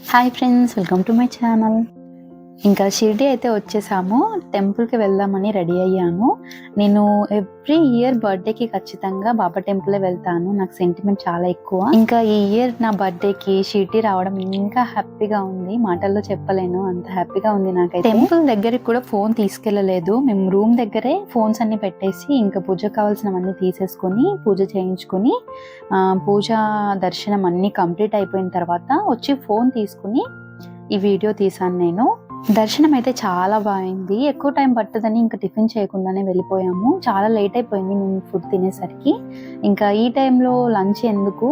Hi friends, welcome to my channel. ఇంకా షిరిడి అయితే వచ్చేసాము. టెంపుల్కి వెళ్దామని రెడీ అయ్యాను. నేను ఎవ్రీ ఇయర్ బర్త్డేకి ఖచ్చితంగా బాబా టెంపులే వెళ్తాను. నాకు సెంటిమెంట్ చాలా ఎక్కువ. ఇంకా ఈ ఇయర్ నా బర్త్డేకి షిరిడి రావడం ఇంకా హ్యాపీగా ఉంది. మాటల్లో చెప్పలేను, అంత హ్యాపీగా ఉంది నాకైతే. టెంపుల్ దగ్గరికి కూడా ఫోన్ తీసుకెళ్లలేదు. మేము రూమ్ దగ్గరే ఫోన్స్ అన్ని పెట్టేసి ఇంకా పూజ కావాల్సినవన్నీ తీసేసుకొని పూజ చేయించుకొని పూజ దర్శనం అన్ని కంప్లీట్ అయిపోయిన తర్వాత వచ్చి ఫోన్ తీసుకుని ఈ వీడియో తీసాను నేను. దర్శనం అయితే చాలా బాగుంది. ఎక్కువ టైం పట్టదని ఇంకా టిఫిన్ చేయకుండానే వెళ్ళిపోయాము. చాలా లేట్ అయిపోయింది మేము ఫుడ్ తినేసరికి. ఇంకా ఈ టైంలో లంచ్ ఎందుకు,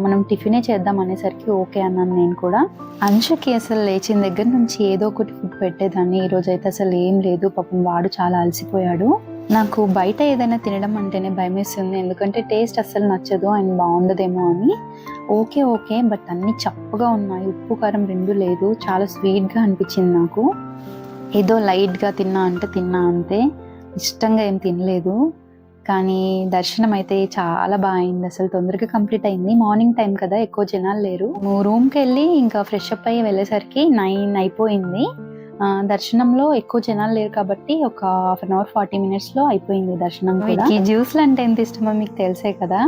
మనం టిఫినే చేద్దాం అనేసరికి ఓకే అన్నాను నేను కూడా. అంశుకి అసలు లేచిన దగ్గర నుంచి ఏదో ఒకటి ఫుడ్ పెట్టేదాన్ని. ఈరోజు అయితే అసలు ఏం లేదు. పాపం వాడు చాలా అలసిపోయాడు. నాకు బయట ఏదైనా తినడం అంటేనే భయం వేస్తుంది. ఎందుకంటే టేస్ట్ అస్సలు నచ్చదు అండ్ బాగుండదేమో అని. ఓకే బట్ అన్నీ చప్పగా ఉన్నాయి. ఉప్పు కారం రెండు లేదు. చాలా స్వీట్గా అనిపించింది నాకు. ఏదో లైట్గా తిన్నా అంతే. ఇష్టంగా ఏం తినలేదు. కానీ దర్శనం అయితే చాలా బాగా అయింది. అసలు తొందరగా కంప్లీట్ అయింది. మార్నింగ్ టైం కదా, ఎక్కువ జనాలు లేరు. రూమ్కి వెళ్ళి ఇంకా ఫ్రెష్ అప్ అయ్యి వెళ్ళేసరికి 9 అయిపోయింది. దర్శనంలో ఎక్కువ జనాలు లేరు కాబట్టి ఒక హాఫ్ అన్ అవర్ 40 మినిట్స్లో అయిపోయింది దర్శనం కూడా. ఈ జ్యూస్లు అంటే ఎంత ఇష్టమో మీకు తెలిసే కదా.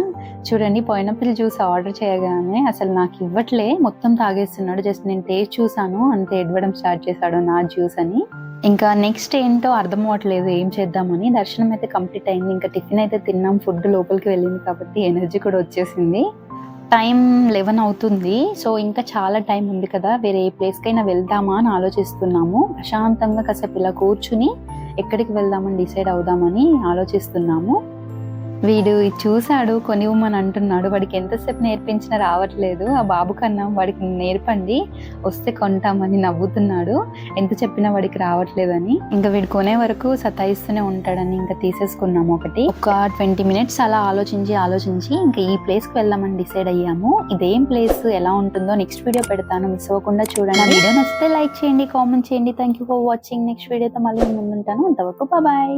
చూడండి, పైనాపిల్ జ్యూస్ ఆర్డర్ చేయగానే అసలు నాకు ఇవ్వట్లే, మొత్తం తాగేస్తున్నాడు. జస్ట్ నేను టేస్ట్ చూసాను అంతే, ఎడవడం స్టార్ట్ చేశాడు నా జ్యూస్ అని. ఇంకా నెక్స్ట్ ఏంటో అర్థం అవ్వట్లేదు ఏం చేద్దామని. దర్శనం అయితే కంప్లీట్ అయింది. ఇంకా టిఫిన్ అయితే తిన్నాం. ఫుడ్ లోపలికి వెళ్ళింది కాబట్టి ఎనర్జీ కూడా వచ్చేసింది. టైం 11 అవుతుంది. సో ఇంకా చాలా టైం ఉంది కదా, వేరే ఏ ప్లేస్కైనా వెళ్దామా అని ఆలోచిస్తున్నాము. ప్రశాంతంగా కాసేపు ఇలా కూర్చుని ఎక్కడికి వెళ్దామని డిసైడ్ అవుదామని ఆలోచిస్తున్నాము. వీడు చూశాడు, కొనివ్వమని అంటున్నాడు. వాడికి ఎంతసేపు నేర్పించినా రావట్లేదు. ఆ బాబు కన్నా వాడికి నేర్పండి, వస్తే కొంటామని నవ్వుతున్నాడు. ఎంత చెప్పినా వాడికి రావట్లేదని. ఇంకా వీడు కొనే వరకు సతాయిస్తూనే ఉంటాడని ఇంకా తీసేసుకున్నాము ఒకటి. ఒక 20 మినిట్స్ అలా ఆలోచించి ఇంకా ఈ ప్లేస్కి వెళ్దామని డిసైడ్ అయ్యాము. ఇదేం ప్లేస్, ఎలా ఉంటుందో నెక్స్ట్ వీడియో పెడతాను, మిస్ అవ్వకుండా చూడండి. వీడియో నచ్చితే లైక్ చేయండి, కామెంట్ చేయండి. Thank you for watching. Next వీడియోతో మళ్ళీ ముందుంటాను. అంతవరకు బాయ్.